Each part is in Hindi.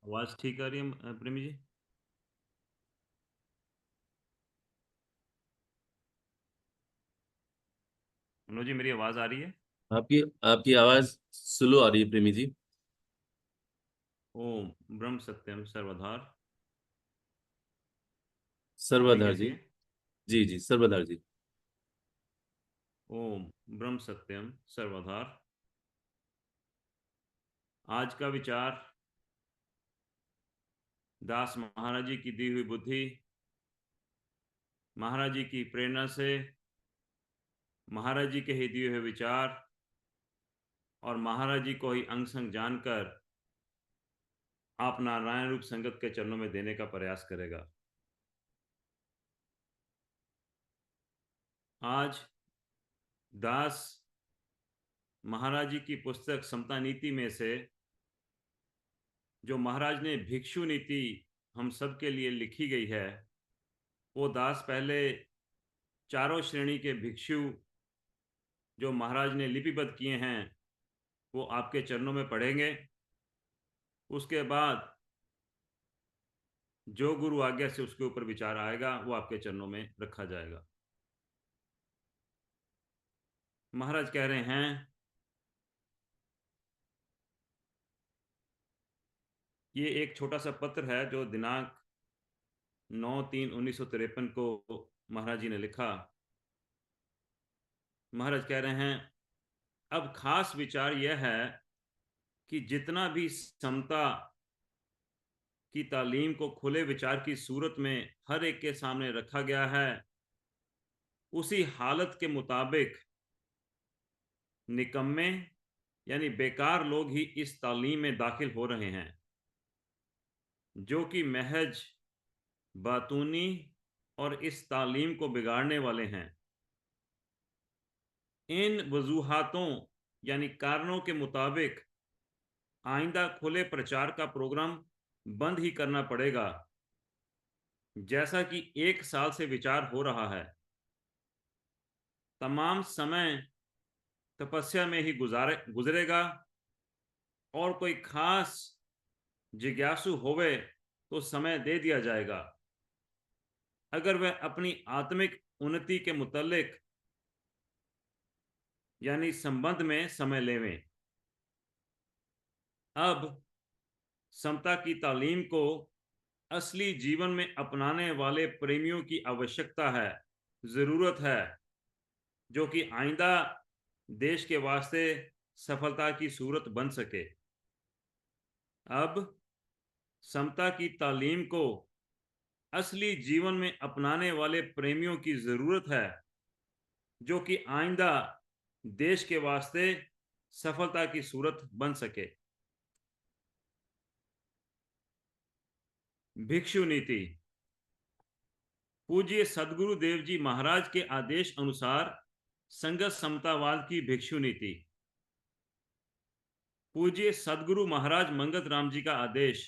आवाज ठीक आ रही है प्रेमी जी? मनोज जी, मेरी आवाज आ रही है? आपकी आपकी आवाज स्लो आ रही है प्रेमी जी। ओम ब्रह्म सत्यम सर्वधार। अभी सर्वाधार कैसी जी। है? जी जी, सर्वाधार जी। ओम ब्रह्म सत्यम सर्वधार। आज का विचार, दास महाराज जी की दी हुई बुद्धि, महाराज जी की प्रेरणा से, महाराज जी के ही दिए हुए विचार और महाराज जी को ही अंग संग जानकर आप नारायण रूप संगत के चरणों में देने का प्रयास करेगा। आज दास महाराज जी की पुस्तक समता नीति में से जो महाराज ने भिक्षु नीति हम सब के लिए लिखी गई है, वो दास पहले चारों श्रेणी के भिक्षु जो महाराज ने लिपिबद्ध किए हैं वो आपके चरणों में पढ़ेंगे। उसके बाद जो गुरु आज्ञा से उसके ऊपर विचार आएगा वो आपके चरणों में रखा जाएगा। महाराज कह रहे हैं, ये एक छोटा सा पत्र है जो दिनांक 9/3/1953 को महाराज जी ने लिखा। महाराज कह रहे हैं, अब खास विचार यह है कि जितना भी समता की तालीम को खुले विचार की सूरत में हर एक के सामने रखा गया है, उसी हालत के मुताबिक निकम्मे यानी बेकार लोग ही इस तालीम में दाखिल हो रहे हैं, जो कि महज बातूनी और इस तालीम को बिगाड़ने वाले हैं। इन वजूहातों यानी कारणों के मुताबिक आइंदा खुले प्रचार का प्रोग्राम बंद ही करना पड़ेगा, जैसा कि 1 साल से विचार हो रहा है। तमाम समय तपस्या में ही गुजरेगा और कोई खास जिज्ञासु होवे तो समय दे दिया जाएगा, अगर वह अपनी आत्मिक उन्नति के मुतल्लिक यानी संबंध में समय लेवें। अब समता की तालीम को असली जीवन में अपनाने वाले प्रेमियों की आवश्यकता है, ज़रूरत है, जो कि आइंदा देश के वास्ते सफलता की सूरत बन सके। अब समता की तालीम को असली जीवन में अपनाने वाले प्रेमियों की ज़रूरत है, जो कि आइंदा देश के वास्ते सफलता की सूरत बन सके। भिक्षु नीति। पूज्य सदगुरु देव जी महाराज के आदेश अनुसार संगत समतावाद की भिक्षु नीति। पूज्य सदगुरु महाराज मंगत राम जी का आदेश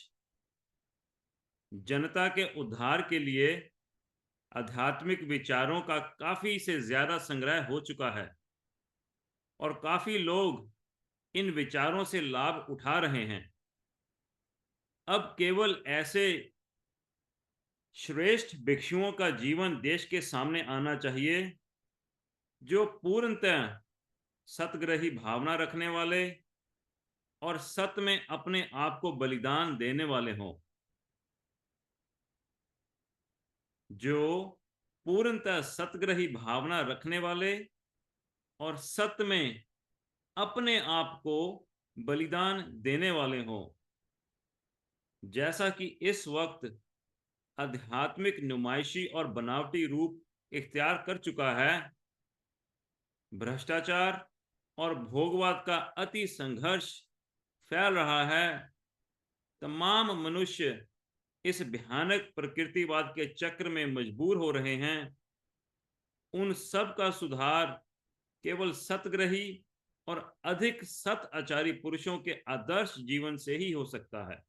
जनता के उद्धार के लिए आध्यात्मिक विचारों का काफी से ज्यादा संग्रह हो चुका है और काफी लोग इन विचारों से लाभ उठा रहे हैं। अब केवल ऐसे श्रेष्ठ भिक्षुओं का जीवन देश के सामने आना चाहिए जो पूर्णतः सतग्रही भावना रखने वाले और सत्य में अपने आप को बलिदान देने वाले हों, जो पूर्णतः सतग्रही भावना रखने वाले और सत्य में अपने आप को बलिदान देने वाले हों। जैसा कि इस वक्त आध्यात्मिक नुमाइशी और बनावटी रूप इख्तियार कर चुका है, भ्रष्टाचार और भोगवाद का अति संघर्ष फैल रहा है, तमाम मनुष्य इस भयानक प्रकृतिवाद के चक्र में मजबूर हो रहे हैं, उन सब का सुधार केवल सतग्रही और अधिक सत आचारी पुरुषों के आदर्श जीवन से ही हो सकता है।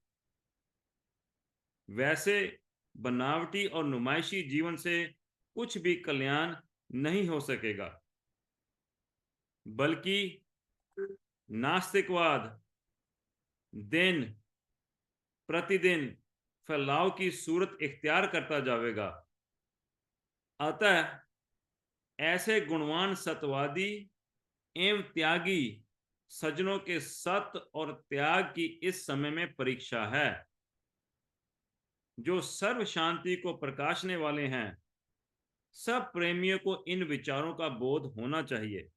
वैसे बनावटी और नुमाइशी जीवन से कुछ भी कल्याण नहीं हो सकेगा, बल्कि नास्तिकवाद दिन प्रतिदिन फैलाव की सूरत इख्तियार करता जाएगा। अतः ऐसे गुणवान सत्यवादी एवं त्यागी सज्जनों के सत्य और त्याग की इस समय में परीक्षा है। जो सर्व शांति को प्रकाशने वाले हैं, सब प्रेमियों को इन विचारों का बोध होना चाहिए।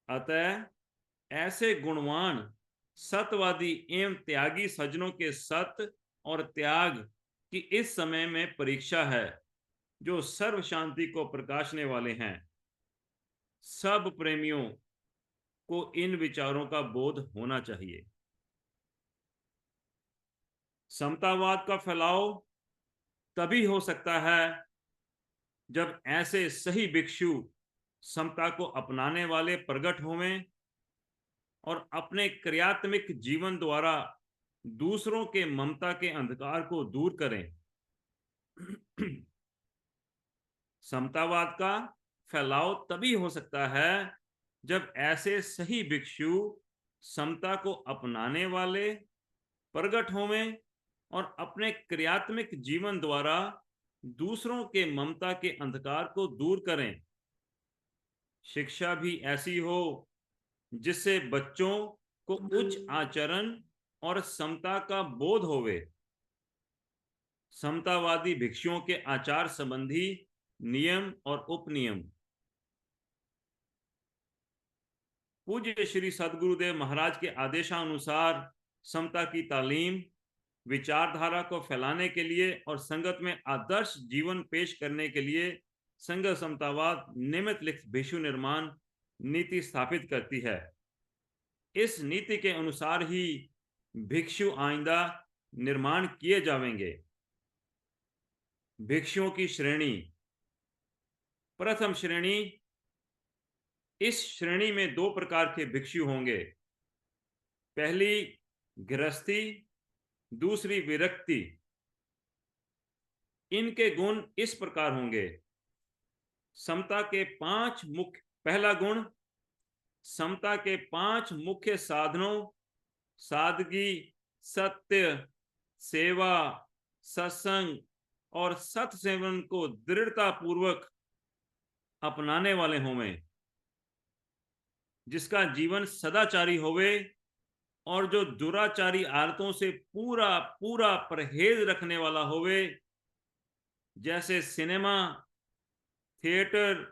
अतः ऐसे गुणवान सत्यवादी एवं त्यागी सज्जनों के सत्य और त्याग की इस समय में परीक्षा है, जो सर्व शांति को प्रकाशने वाले हैं। सब प्रेमियों को इन विचारों का बोध होना चाहिए। समतावाद का फैलाव तभी हो सकता है जब ऐसे सही भिक्षु समता को अपनाने वाले प्रकट होवें और अपने क्रियात्मक जीवन द्वारा दूसरों के ममता के अंधकार को दूर करें। समतावाद का फैलाव तभी हो सकता है जब ऐसे सही भिक्षु समता को अपनाने वाले प्रकट होवें और अपने क्रियात्मक जीवन द्वारा दूसरों के ममता के अंधकार को दूर करें। शिक्षा भी ऐसी हो जिससे बच्चों को उच्च आचरण और समता का बोध होवे। समतावादी भिक्षुओं के आचार संबंधी नियम और उपनियम। पूज्य श्री सद्गुरुदेव महाराज के आदेशानुसार समता की तालीम विचारधारा को फैलाने के लिए और संगत में आदर्श जीवन पेश करने के लिए संघ समतावाद निम्नलिखित भिक्षु निर्माण नीति स्थापित करती है। इस नीति के अनुसार ही भिक्षु आइंदा निर्माण किए जाएंगे। भिक्षुओं की श्रेणी। प्रथम श्रेणी। इस श्रेणी में दो प्रकार के भिक्षु होंगे। पहली गृहस्थी, दूसरी विरक्ति। इनके गुण इस प्रकार होंगे। समता के 5 मुख्य। पहला गुण, समता के 5 मुख्य साधनों सादगी, सत्य, सेवा, सत्संग और सत्सेवन को दृढ़ता पूर्वक अपनाने वाले होवें, जिसका जीवन सदाचारी होवे और जो दुराचारी आदतों से पूरा पूरा परहेज रखने वाला होवे, जैसे सिनेमा, थिएटर,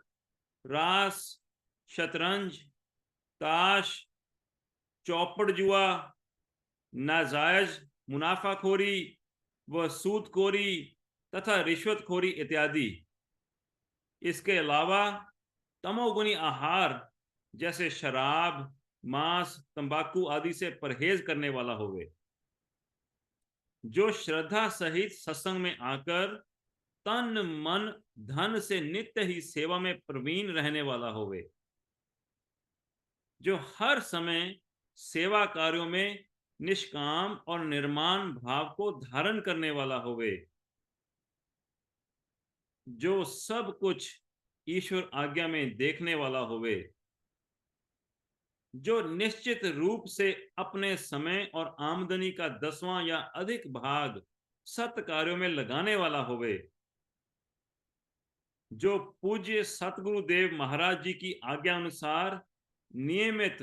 रास, शतरंज, ताश, चौपड़ जुआ, नाजायज मुनाफाखोरी व सूदखोरी तथा रिश्वतखोरी इत्यादि। इसके अलावा तमोगुनी आहार जैसे शराब, मांस, तंबाकू आदि से परहेज करने वाला होवे, जो श्रद्धा सहित सत्संग में आकर तन मन धन से नित्य ही सेवा में प्रवीण रहने वाला होवे, जो हर समय सेवा कार्यों में निष्काम और निर्माण भाव को धारण करने वाला होवे, जो सब कुछ ईश्वर आज्ञा में देखने वाला होवे, जो निश्चित रूप से अपने समय और आमदनी का 10वां या अधिक भाग सत्य कार्यों में लगाने वाला होवे, जो पूज्य सतगुरुदेव महाराज जी की आज्ञा अनुसार नियमित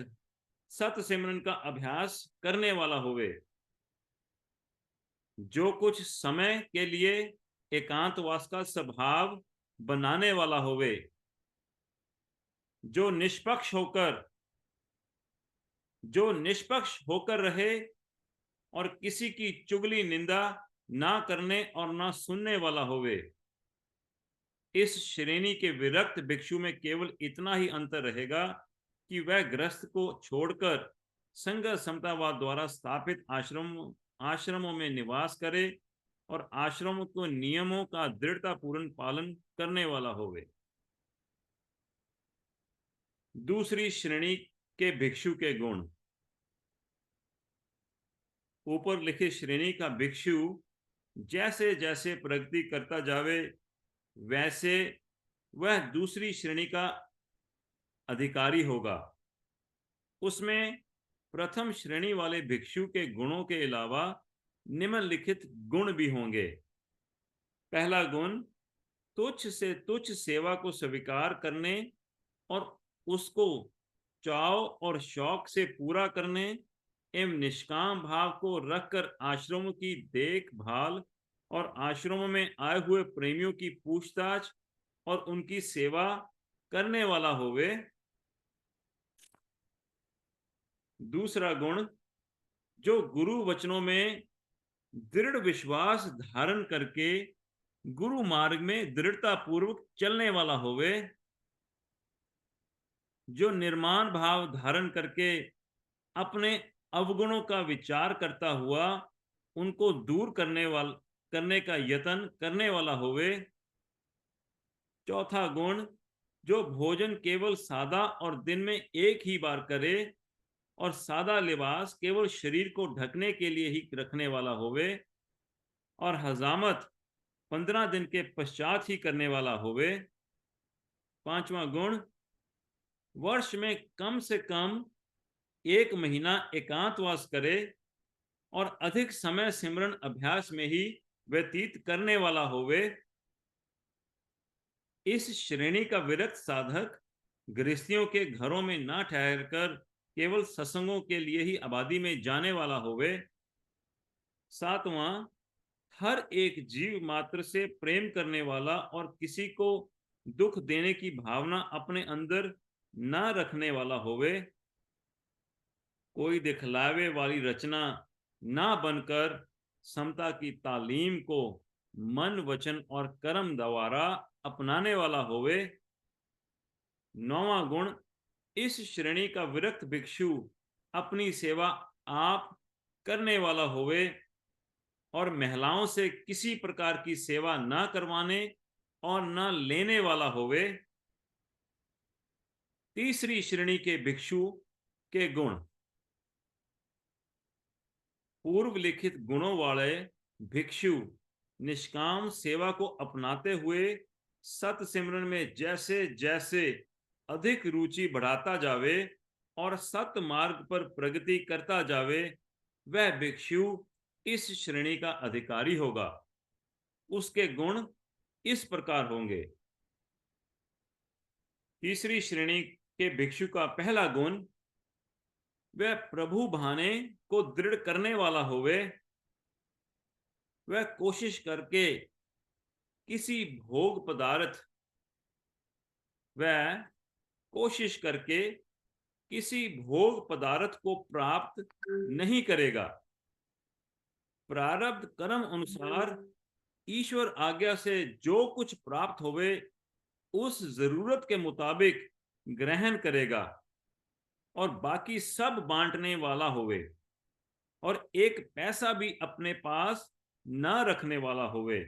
सत्य सिमरन का अभ्यास करने वाला होवे, जो कुछ समय के लिए एकांतवास का स्वभाव बनाने वाला होवे, जो निष्पक्ष होकर रहे और किसी की चुगली निंदा ना करने और ना सुनने वाला होवे। इस श्रेणी के विरक्त भिक्षु में केवल इतना ही अंतर रहेगा कि वह गृहस्थ को छोड़कर संघ समतावाद द्वारा स्थापित आश्रमों में निवास करे और आश्रमों को नियमों का दृढ़तापूर्ण पालन करने वाला होवे। दूसरी श्रेणी के भिक्षु के गुण। ऊपर लिखित श्रेणी का भिक्षु जैसे जैसे प्रगति करता जावे, वैसे वह दूसरी श्रेणी का अधिकारी होगा। उसमें प्रथम श्रेणी वाले भिक्षु के गुणों के अलावा निम्नलिखित गुण भी होंगे। पहला गुण, तुच्छ से तुच्छ सेवा को स्वीकार करने और उसको चाव और शौक से पूरा करने एवं निष्काम भाव को रखकर आश्रमों की देखभाल और आश्रमों में आए हुए प्रेमियों की पूछताछ और उनकी सेवा करने वाला होवे। दूसरा गुण, जो गुरु वचनों में दृढ़ विश्वास धारण करके गुरु मार्ग में दृढ़ता पूर्वक चलने वाला होवे। जो निर्माण भाव धारण करके अपने अवगुणों का विचार करता हुआ उनको दूर करने का यत्न करने वाला होवे। चौथा गुण, जो भोजन केवल सादा और दिन में एक ही बार करे और सादा लिबास केवल शरीर को ढकने के लिए ही रखने वाला होवे और हजामत 15 दिन के पश्चात ही करने वाला होवे। पांचवा गुण, वर्ष में कम से कम 1 महीना एकांतवास करे और अधिक समय सिमरन अभ्यास में ही व्यतीत करने वाला होवे। इस श्रेणी का विरक्त साधक गृहस्थियों के घरों में ना ठहरकर केवल सत्संगों के लिए ही आबादी में जाने वाला होवे। सातवां, हर एक जीव मात्र से प्रेम करने वाला और किसी को दुख देने की भावना अपने अंदर ना रखने वाला होवे। कोई दिखलावे वाली रचना ना बनकर समता की तालीम को मन वचन और कर्म द्वारा अपनाने वाला होवे। नौवां गुण, इस श्रेणी का विरक्त भिक्षु अपनी सेवा आप करने वाला होवे और महिलाओं से किसी प्रकार की सेवा ना करवाने और ना लेने वाला होवे। तीसरी श्रेणी के भिक्षु के गुण, पूर्व लिखित गुणों वाले भिक्षु निष्काम सेवा को अपनाते हुए सत सिमरन में जैसे जैसे अधिक रुचि बढ़ाता जावे और सत मार्ग पर प्रगति करता जावे, वह भिक्षु इस श्रेणी का अधिकारी होगा। उसके गुण इस प्रकार होंगे। तीसरी श्रेणी के भिक्षु का पहला गुण, वह प्रभु भाने को दृढ़ करने वाला होवे। वह कोशिश करके किसी भोग पदार्थ को प्राप्त नहीं करेगा। प्रारब्ध कर्म अनुसार ईश्वर आज्ञा से जो कुछ प्राप्त होवे उस जरूरत के मुताबिक ग्रहण करेगा और बाकी सब बांटने वाला होवे और एक पैसा भी अपने पास न रखने वाला होवे।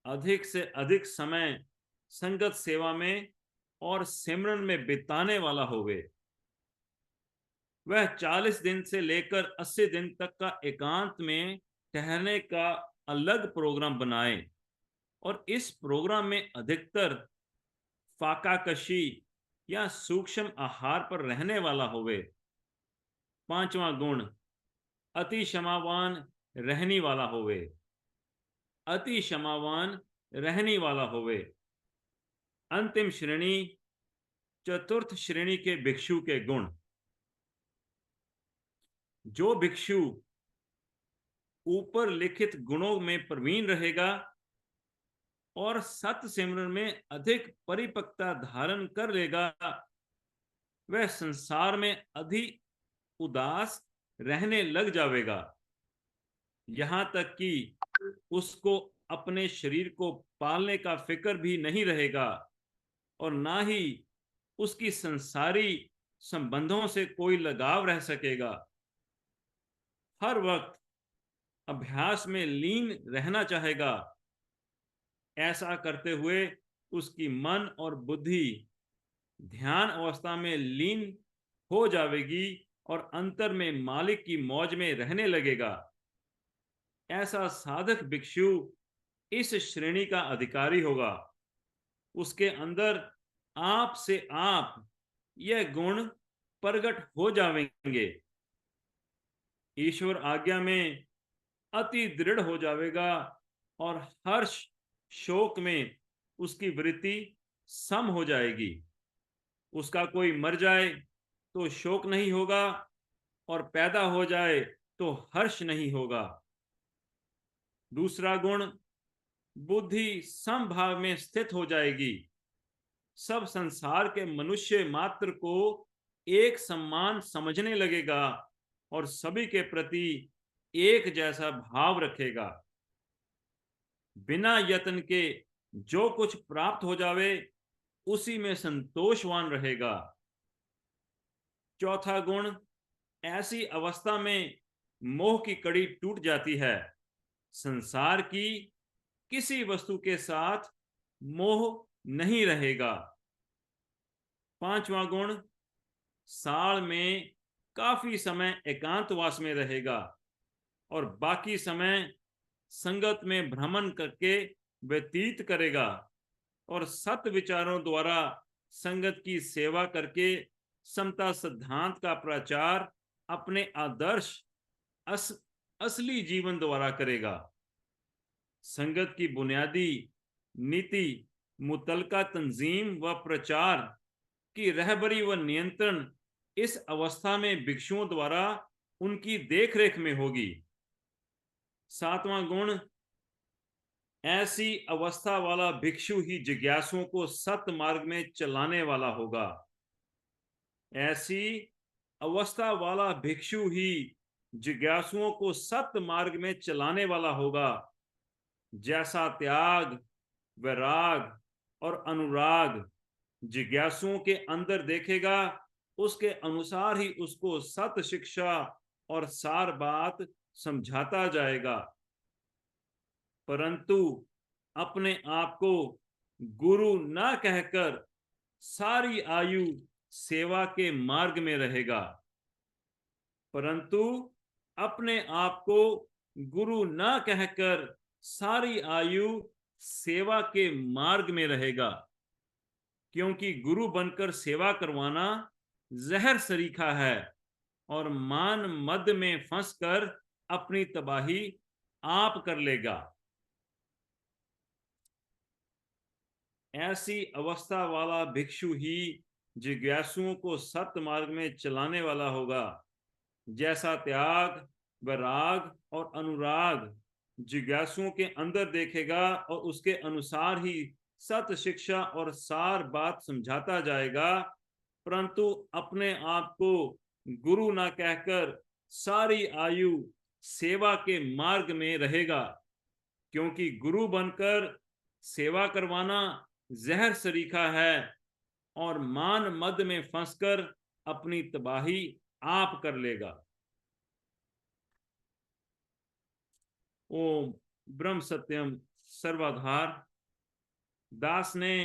अधिक से अधिक समय संगत सेवा में और सिमरन में बिताने वाला होवे। वह 40 दिन से लेकर 80 दिन तक का एकांत में ठहरने का अलग प्रोग्राम बनाए और इस प्रोग्राम में अधिकतर फाकाकशी या सूक्ष्म आहार पर रहने वाला होवे। पांचवा गुण, अति क्षमावान रहने वाला होवे। अति क्षमावान रहने वाला होवे। अंतिम श्रेणी, चतुर्थ श्रेणी के भिक्षु के गुण, जो भिक्षु ऊपर लिखित गुणों में प्रवीण रहेगा और सत सिमरन में अधिक परिपक्वता धारण कर लेगा, वह संसार में अधिक उदास रहने लग जाएगा। यहां तक कि उसको अपने शरीर को पालने का फिक्र भी नहीं रहेगा और ना ही उसकी संसारी संबंधों से कोई लगाव रह सकेगा। हर वक्त अभ्यास में लीन रहना चाहेगा। ऐसा करते हुए उसकी मन और बुद्धि ध्यान अवस्था में लीन हो जाएगी और अंतर में मालिक की मौज में रहने लगेगा। ऐसा साधक भिक्षु इस श्रेणी का अधिकारी होगा। उसके अंदर आप से आप यह गुण प्रकट हो जाएंगे। ईश्वर आज्ञा में अति दृढ़ हो जाएगा और हर्ष शोक में उसकी वृत्ति सम हो जाएगी। उसका कोई मर जाए तो शोक नहीं होगा और पैदा हो जाए तो हर्ष नहीं होगा। दूसरा गुण, बुद्धि समभाव में स्थित हो जाएगी। सब संसार के मनुष्य मात्र को एक समान समझने लगेगा और सभी के प्रति एक जैसा भाव रखेगा। बिना यत्न के जो कुछ प्राप्त हो जावे उसी में संतोषवान रहेगा। चौथा गुण, ऐसी अवस्था में मोह की कड़ी टूट जाती है। संसार की किसी वस्तु के साथ मोह नहीं रहेगा। पांचवा गुण, साल में काफी समय एकांतवास में रहेगा और बाकी समय संगत में भ्रमण करके व्यतीत करेगा और सत विचारों द्वारा संगत की सेवा करके समता सिद्धांत का प्रचार अपने आदर्श असली जीवन द्वारा करेगा। संगत की बुनियादी नीति मुतलका तंजीम व प्रचार की रहबरी व नियंत्रण इस अवस्था में भिक्षुओं द्वारा उनकी देखरेख में होगी। सातवां गुण, ऐसी अवस्था वाला भिक्षु ही जिज्ञासुओं को सत्य मार्ग में चलाने वाला होगा। ऐसी अवस्था वाला भिक्षु ही जिज्ञासुओं को सत्य मार्ग में चलाने वाला होगा। जैसा त्याग, वैराग और अनुराग जिज्ञासुओं के अंदर देखेगा, उसके अनुसार ही उसको सत्य शिक्षा और सार बात समझाता जाएगा। परंतु अपने आप को गुरु न कहकर सारी आयु सेवा के मार्ग में रहेगा। परंतु अपने आप को गुरु न कहकर सारी आयु सेवा के मार्ग में रहेगा, क्योंकि गुरु बनकर सेवा करवाना जहर सरीखा है और मान मद में फंसकर अपनी तबाही आप कर लेगा। ऐसी अवस्था वाला भिक्षु ही जिज्ञासुओं को सत्य मार्ग में चलाने वाला होगा। जैसा त्याग, वैराग और अनुराग जिज्ञासुओं के अंदर देखेगा और उसके अनुसार ही सत्य शिक्षा और सार बात समझाता जाएगा, परंतु अपने आप को गुरु ना कहकर सारी आयु सेवा के मार्ग में रहेगा, क्योंकि गुरु बनकर सेवा करवाना जहर सरीखा है और मान मद में फंसकर अपनी तबाही आप कर लेगा। ओम ब्रह्म सत्यम सर्वाधार। दास ने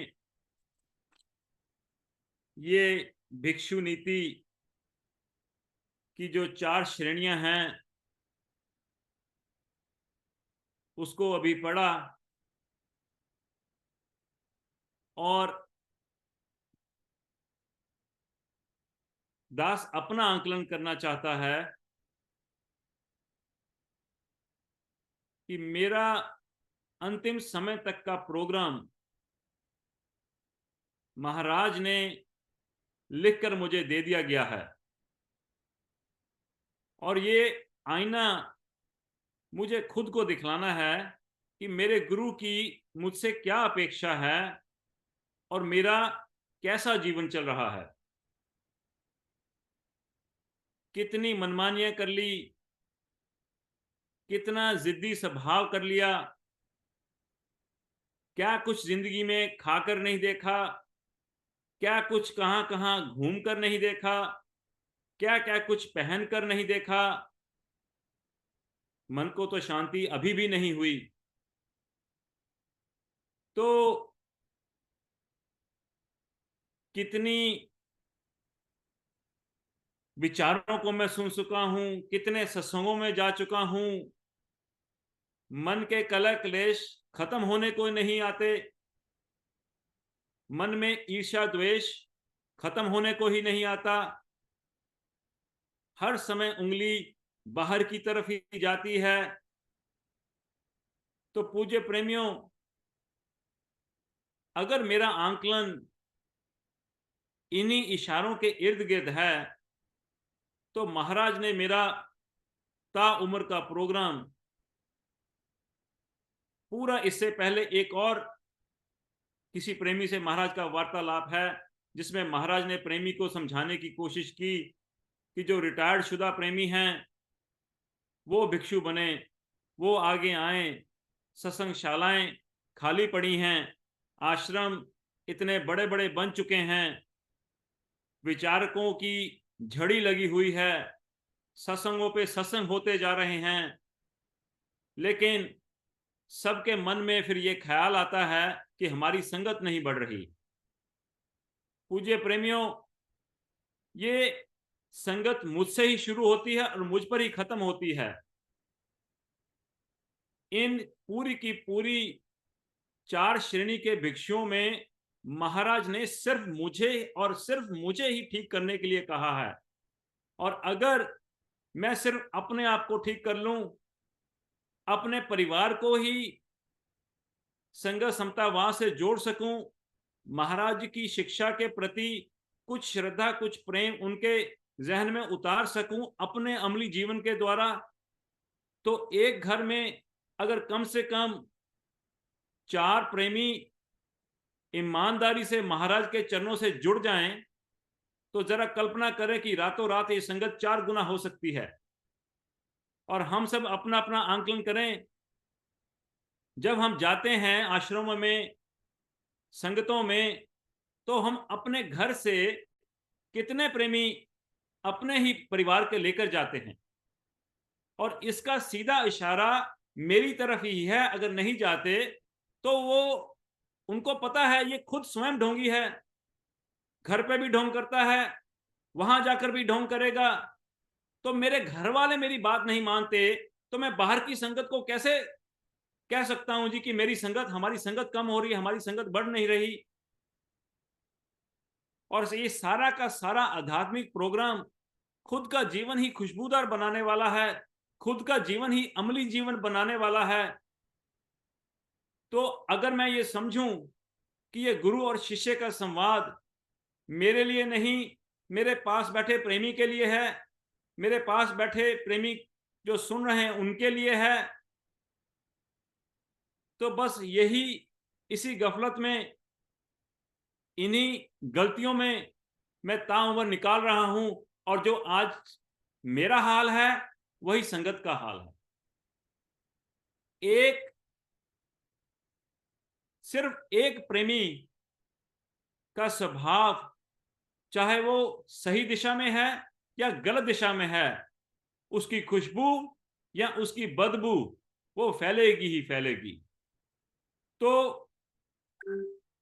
ये भिक्षु नीति की जो 4 श्रेणियां हैं उसको अभी पढ़ा और दास अपना आकलन करना चाहता है कि मेरा अंतिम समय तक का प्रोग्राम महाराज ने लिखकर मुझे दे दिया गया है और ये आईना मुझे खुद को दिखलाना है कि मेरे गुरु की मुझसे क्या अपेक्षा है और मेरा कैसा जीवन चल रहा है। कितनी मनमानियां कर ली, कितना जिद्दी स्वभाव कर लिया, क्या कुछ जिंदगी में खाकर नहीं देखा, क्या कुछ कहां कहां घूमकर नहीं देखा, क्या क्या कुछ पहनकर नहीं देखा। मन को तो शांति अभी भी नहीं हुई। तो कितनी विचारों को मैं सुन चुका हूं, कितने सत्संगों में जा चुका हूं। मन के कलह क्लेश खत्म होने को नहीं आते, मन में ईर्ष्या द्वेष खत्म होने को ही नहीं आता। हर समय उंगली बाहर की तरफ ही जाती है। तो पूज्य प्रेमियों, अगर मेरा आंकलन इन्हीं इशारों के इर्द गिर्द है, तो महाराज ने मेरा ताउम्र का प्रोग्राम पूरा, इससे पहले एक और किसी प्रेमी से महाराज का वार्तालाप है, जिसमें महाराज ने प्रेमी को समझाने की कोशिश की कि जो रिटायर्ड शुदा प्रेमी हैं वो भिक्षु बने, वो आगे आए। सत्संगशालाएं खाली पड़ी हैं, आश्रम इतने बड़े बड़े बन चुके हैं, विचारकों की झड़ी लगी हुई है, सत्संगों पे सत्संग होते जा रहे हैं, लेकिन सबके मन में फिर ये ख्याल आता है कि हमारी संगत नहीं बढ़ रही। पूज्य प्रेमियों, ये संगत मुझसे ही शुरू होती है और मुझ पर ही खत्म होती है। इन पूरी की पूरी 4 श्रेणी के भिक्षुओं में महाराज ने सिर्फ मुझे और सिर्फ मुझे ही ठीक करने के लिए कहा है। और अगर मैं सिर्फ अपने आप को ठीक कर लूं, अपने परिवार को ही संगत समता वहां से जोड़ सकूं, महाराज की शिक्षा के प्रति कुछ श्रद्धा कुछ प्रेम उनके जहन में उतार सकूं अपने अमली जीवन के द्वारा, तो एक घर में अगर कम से कम 4 प्रेमी ईमानदारी से महाराज के चरणों से जुड़ जाएं, तो जरा कल्पना करें कि रातों रात ये संगत 4 गुना हो सकती है। और हम सब अपना अपना आंकलन करें। जब हम जाते हैं आश्रमों में, संगतों में, तो हम अपने घर से कितने प्रेमी अपने ही परिवार के लेकर जाते हैं। और इसका सीधा इशारा मेरी तरफ ही है। अगर नहीं जाते तो वो, उनको पता है ये खुद स्वयं ढोंगी है, घर पे भी ढोंग करता है, वहां जाकर भी ढोंग करेगा। तो मेरे घर वाले मेरी बात नहीं मानते, तो मैं बाहर की संगत को कैसे कह सकता हूं जी कि मेरी संगत, हमारी संगत कम हो रही है, हमारी संगत बढ़ नहीं रही। और ये सारा का सारा आध्यात्मिक प्रोग्राम खुद का जीवन ही खुशबूदार बनाने वाला है, खुद का जीवन ही अमली जीवन बनाने वाला है। तो अगर मैं ये समझूं कि ये गुरु और शिष्य का संवाद मेरे लिए नहीं, मेरे पास बैठे प्रेमी के लिए है, मेरे पास बैठे प्रेमी जो सुन रहे हैं उनके लिए है, तो बस यही, इसी गफलत में, इन्हीं गलतियों में मैं ताउम्र निकाल रहा हूं। और जो आज मेरा हाल है वही संगत का हाल है। एक, सिर्फ एक प्रेमी का स्वभाव, चाहे वो सही दिशा में है या गलत दिशा में है, उसकी खुशबू या उसकी बदबू वो फैलेगी ही फैलेगी। तो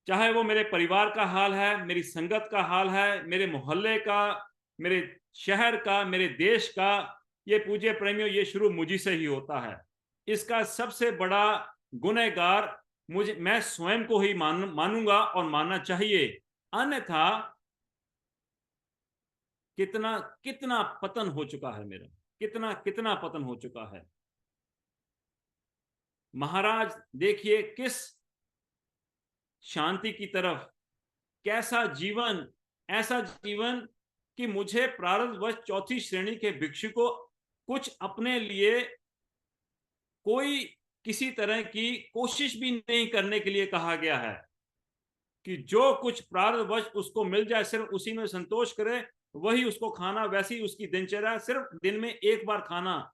चाहे वो मेरे परिवार का हाल है, मेरी संगत का हाल है, मेरे मोहल्ले का, मेरे शहर का, मेरे देश का, ये पूज्य प्रेमियों, ये शुरू मुझी से ही होता है। इसका सबसे बड़ा गुनहगार मैं स्वयं को ही मानूंगा और मानना चाहिए। अन्यथा कितना कितना पतन हो चुका है मेरा, कितना कितना पतन हो चुका है। महाराज देखिए किस शांति की तरफ, कैसा जीवन, ऐसा जीवन कि मुझे प्रारब्धवश 4थी श्रेणी के भिक्षु को कुछ अपने लिए कोई किसी तरह की कोशिश भी नहीं करने के लिए कहा गया है, कि जो कुछ प्रारब्धवश उसको मिल जाए सिर्फ उसी में संतोष करे, वही उसको खाना, वैसी उसकी दिनचर्या, सिर्फ दिन में एक बार खाना।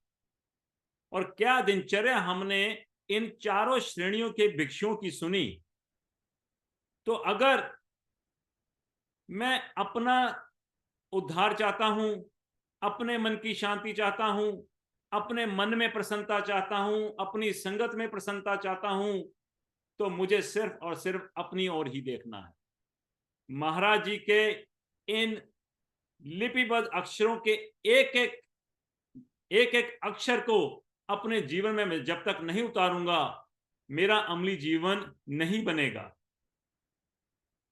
और क्या दिनचर्या हमने इन चारों श्रेणियों के भिक्षुओं की सुनी। तो अगर मैं अपना उद्धार चाहता हूं, अपने मन की शांति चाहता हूं, अपने मन में प्रसन्नता चाहता हूं, अपनी संगत में प्रसन्नता चाहता हूं, तो मुझे सिर्फ और सिर्फ अपनी ओर ही देखना है। महाराज जी के इन लिपिबद्ध अक्षरों के एक एक अक्षर को अपने जीवन में मैं जब तक नहीं उतारूंगा, मेरा अमली जीवन नहीं बनेगा।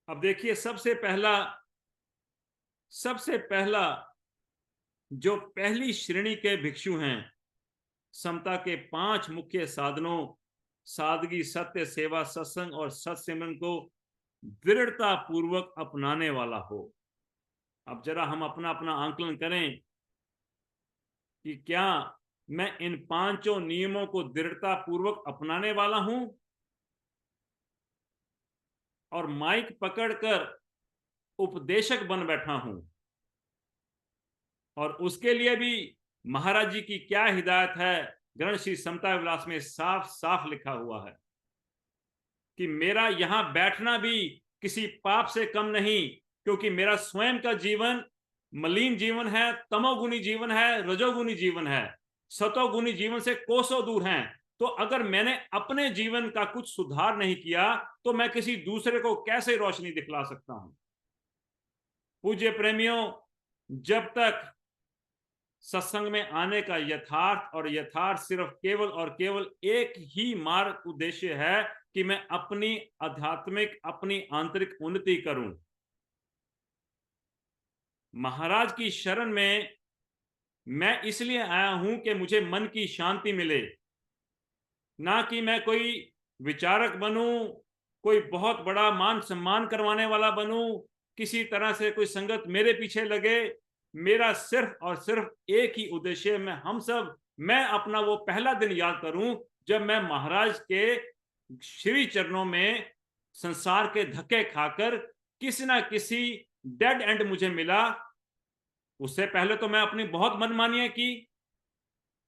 अब देखिए, सबसे पहला जो पहली श्रेणी के भिक्षु हैं, समता के 5 मुख्य साधनों सादगी, सत्य, सेवा, सत्संग और सत्सिमरन को दृढ़ता पूर्वक अपनाने वाला हो। अब जरा हम अपना अपना आंकलन करें कि क्या मैं इन 5 नियमों को दृढ़ता पूर्वक अपनाने वाला हूं और माइक पकड़कर उपदेशक बन बैठा हूं। और उसके लिए भी महाराज जी की क्या हिदायत है, ग्रंथ श्री समता विलास में साफ साफ लिखा हुआ है कि मेरा यहां बैठना भी किसी पाप से कम नहीं, क्योंकि मेरा स्वयं का जीवन मलिन जीवन है, तमोगुनी जीवन है, रजोगुनी जीवन है, सतोगुनी जीवन से कोसों दूर हैं। तो अगर मैंने अपने जीवन का कुछ सुधार नहीं किया तो मैं किसी दूसरे को कैसे रोशनी दिखला सकता हूं। पूज्य प्रेमियों, जब तक सत्संग में आने का यथार्थ और यथार्थ सिर्फ केवल और केवल एक ही मार्ग उद्देश्य है कि मैं अपनी आध्यात्मिक, अपनी आंतरिक उन्नति करूं। महाराज की शरण में मैं इसलिए आया हूं कि मुझे मन की शांति मिले, ना कि मैं कोई विचारक बनूं, कोई बहुत बड़ा मान सम्मान करवाने वाला बनूं, किसी तरह से कोई संगत मेरे पीछे लगे। मेरा सिर्फ और सिर्फ एक ही उद्देश्य है, मैं अपना वो पहला दिन याद करूं जब मैं महाराज के श्री चरणों में संसार के धक्के खाकर किसी ना किसी डेड एंड मुझे मिला। उससे पहले तो मैं अपनी बहुत मनमानियां की,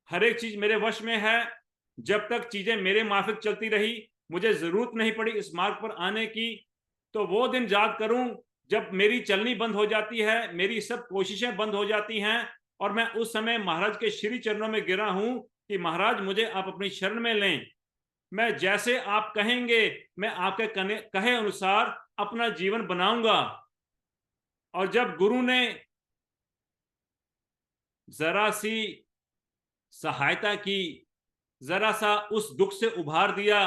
हर एक चीज मेरे वश में है। जब तक चीजें मेरे माफिक चलती रही, मुझे जरूरत नहीं पड़ी इस मार्ग पर आने की। तो वो दिन याद करूं जब मेरी चलनी बंद हो जाती है, मेरी सब कोशिशें बंद हो जाती हैं और मैं उस समय महाराज के श्री चरणों में गिरा हूं कि महाराज मुझे आप अपनी शरण में लें। मैं जैसे आप कहेंगे मैं आपके कहे अनुसार अपना जीवन बनाऊंगा। और जब गुरु ने जरा सी सहायता की, जरा सा उस दुख से उभार दिया,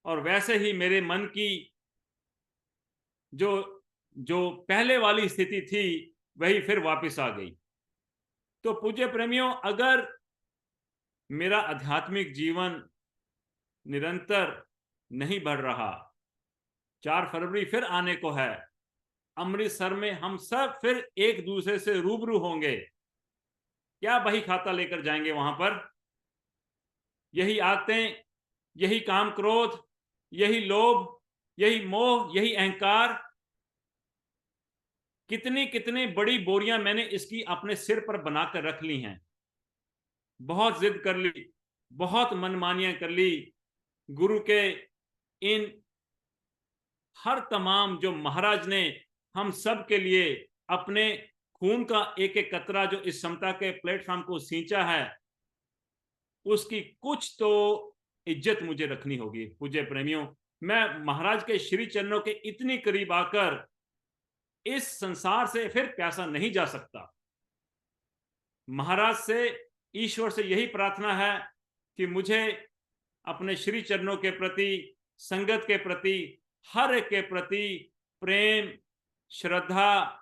और वैसे ही मेरे मन की जो जो पहले वाली स्थिति थी वही फिर वापस आ गई। तो पूज्य प्रेमियों, अगर मेरा आध्यात्मिक जीवन निरंतर नहीं बढ़ रहा, 4 फरवरी फिर आने को है, अमृतसर में हम सब फिर एक दूसरे से रूबरू होंगे। क्या बही खाता लेकर जाएंगे वहां पर? यही आदतें, यही काम क्रोध, यही लोभ, यही मोह, यही अहंकार। कितनी कितनी बड़ी बोरियां मैंने इसकी अपने सिर पर बनाकर रख ली हैं। बहुत जिद कर ली, बहुत मनमानियां कर ली। गुरु के इन हर तमाम जो महाराज ने हम सब के लिए अपने खून का एक एक कतरा जो इस समता के प्लेटफॉर्म को सींचा है, उसकी कुछ तो इज्जत मुझे रखनी होगी। पूज्य प्रेमियों, मैं महाराज के श्री चरणों के इतनी करीब आकर इस संसार से फिर प्यासा नहीं जा सकता। महाराज से, ईश्वर से यही प्रार्थना है कि मुझे अपने श्री चरणों के प्रति, संगत के प्रति, हर एक के प्रति प्रेम, श्रद्धा,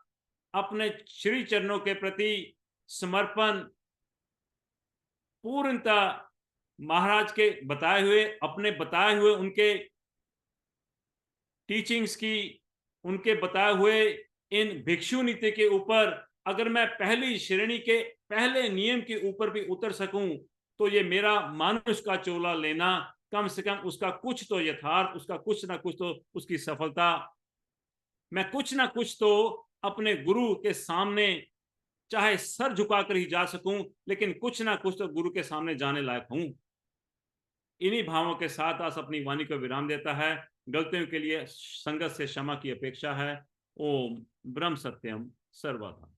अपने श्री चरणों के प्रति समर्पण, पूर्णता महाराज के बताए हुए, अपने बताए हुए उनके टीचिंग्स की, उनके बताए हुए इन भिक्षु नीति के ऊपर अगर मैं पहली श्रेणी के पहले नियम के ऊपर भी उतर सकूं तो ये मेरा मानुष का चोला लेना, कम से कम उसका कुछ तो यथार्थ, उसका कुछ ना कुछ तो उसकी सफलता, मैं कुछ ना कुछ तो अपने गुरु के सामने चाहे सर झुकाकर ही जा सकूं, लेकिन कुछ ना कुछ तो गुरु के सामने जाने लायक हूं। इन्हीं भावों के साथ आज अपनी वाणी को विराम देता है। गलतियों के लिए संगत से क्षमा की अपेक्षा है। ओम ब्रह्म सत्यम सर्वदा।